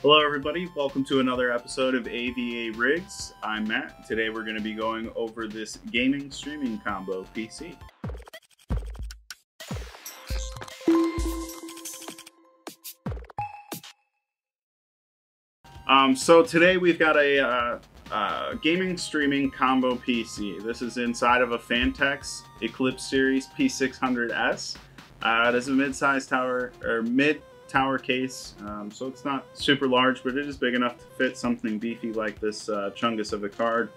Hello everybody, welcome to another episode of AVARigs. I'm Matt. Today we're going to be going over this gaming streaming combo PC. So today we've got a gaming streaming combo PC. This is inside of a Phanteks Eclipse series P600S. It is a mid-size tower, or mid-tower case, so it's not super large, but it is big enough to fit something beefy like this chungus of a card.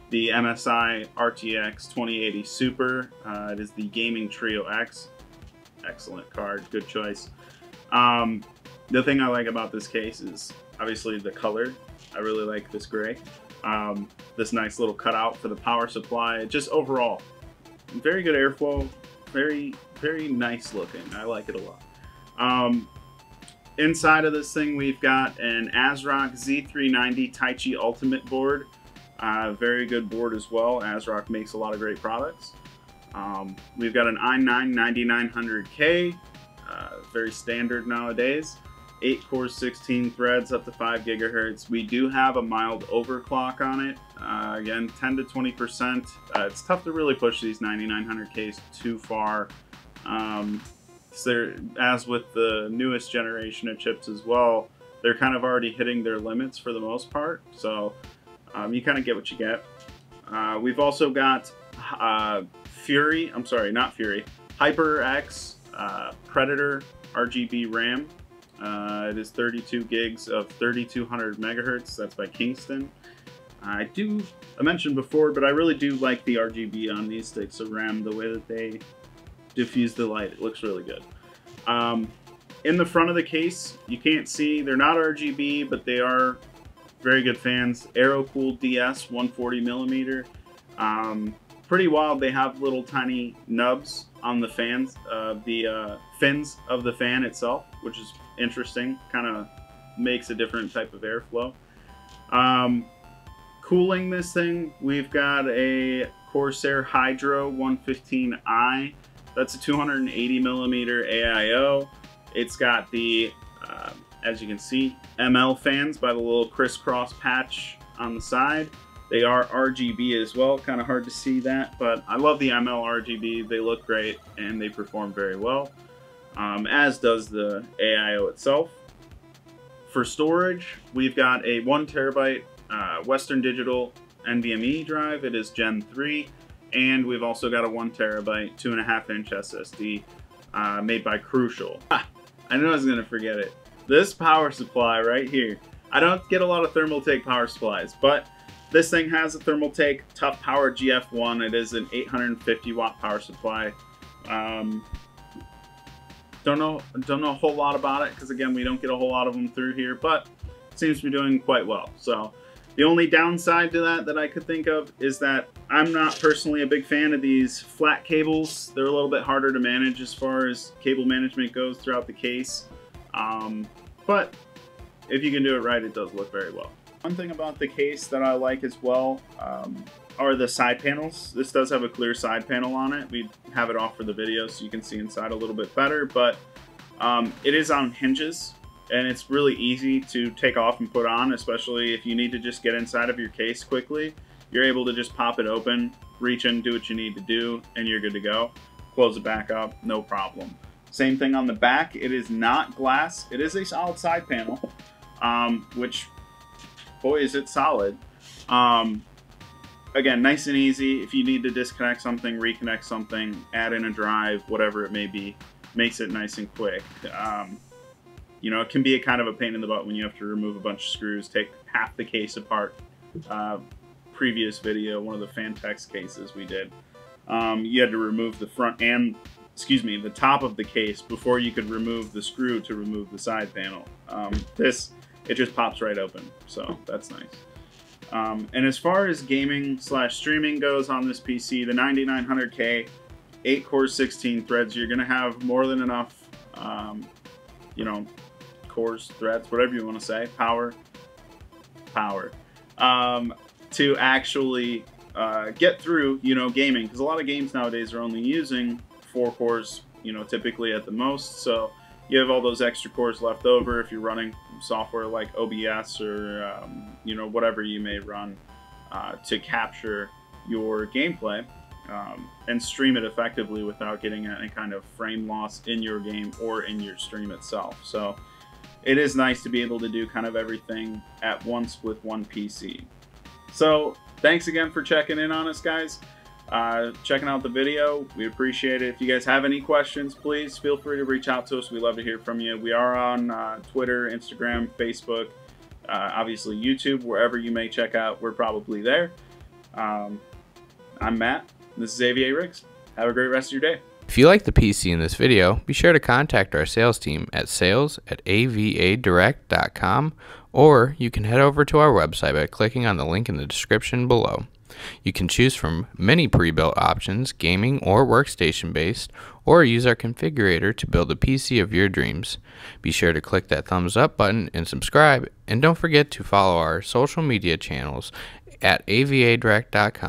The MSI RTX 2080 Super. It is the Gaming Trio X. Excellent card, good choice. The thing I like about this case is obviously the color. I really like this gray. This nice little cutout for the power supply. Just overall, very good airflow. Very nice looking. I like it a lot. Inside of this thing, we've got an ASRock Z390 Taichi Ultimate board. Very good board as well. ASRock makes a lot of great products. We've got an i9 9900K. Very standard nowadays. 8 cores, 16 threads, up to 5 gigahertz. We do have a mild overclock on it. Again, 10 to 20%. It's tough to really push these 9900Ks too far. So as with the newest generation of chips as well, they're kind of already hitting their limits for the most part. So you kind of get what you get. We've also got HyperX Predator RGB RAM. It is 32 gigs of 3200 megahertz. That's by Kingston. I mentioned before, but I really do like the RGB on these sticks of RAM, the way that they diffuse the light. It looks really good. In the front of the case, you can't see, they're not RGB, but they are very good fans. AeroCool DS 140 millimeter. Pretty wild. They have little tiny nubs on the fans, the fins of the fan itself, which is interesting. Kind of makes a different type of airflow. Cooling this thing, we've got a Corsair Hydro 115i. That's a 280 millimeter AIO. It's got the, as you can see, ML fans by the little crisscross patch on the side. They are RGB as well, kind of hard to see that, but I love the ML RGB. They look great and they perform very well, as does the AIO itself. For storage, we've got a 1 terabyte Western Digital NVMe drive. It is Gen 3, and we've also got a 1 terabyte 2.5-inch SSD made by Crucial. I knew I was gonna forget it. This power supply right here. I don't get a lot of Thermaltake power supplies, but this thing has a Thermaltake Toughpower GF1. It is an 850 watt power supply. Don't know a whole lot about it because again we don't get a whole lot of them through here, but it seems to be doing quite well. So the only downside to that I could think of is that I'm not personally a big fan of these flat cables. They're a little bit harder to manage as far as cable management goes throughout the case. But if you can do it right, it does look very well. One thing about the case that I like as well are the side panels. This does have a clear side panel on it. We have it off for the video so you can see inside a little bit better, but it is on hinges and it's really easy to take off and put on, especially if you need to just get inside of your case quickly. You're able to just pop it open, reach in, do what you need to do, and you're good to go. Close it back up, no problem. Same thing on the back. It is not glass. It is a solid side panel, which, boy, is it solid. Again, nice and easy. If you need to disconnect something, reconnect something, add in a drive, whatever it may be, makes it nice and quick. You know, it can be a kind of a pain in the butt when you have to remove a bunch of screws, take half the case apart. Previous video, one of the Phanteks cases we did, you had to remove the front and, the top of the case before you could remove the screw to remove the side panel. It just pops right open, so that's nice. And as far as gaming / streaming goes on this PC, the 9900K, 8 cores, 16 threads, you're gonna have more than enough, you know, cores, threads, whatever you want to say, power, to actually get through, you know, gaming, because a lot of games nowadays are only using 4 cores, you know, typically at the most. So you have all those extra cores left over if you're running software like OBS or you know, whatever you may run to capture your gameplay and stream it effectively without getting any kind of frame loss in your game or in your stream itself. So it is nice to be able to do kind of everything at once with one PC. So thanks again for checking in on us, guys. Checking out the video. We appreciate it. If you guys have any questions, please feel free to reach out to us. We love to hear from you. We are on Twitter, Instagram, Facebook, obviously YouTube, wherever you may check out, we're probably there. I'm Matt. This is AVARigs. Have a great rest of your day. If you like the PC in this video, be sure to contact our sales team at sales@avadirect.com, or you can head over to our website by clicking on the link in the description below. You can choose from many pre-built options, gaming or workstation based, or use our configurator to build a PC of your dreams. Be sure to click that thumbs up button and subscribe, and don't forget to follow our social media channels at avadirect.com.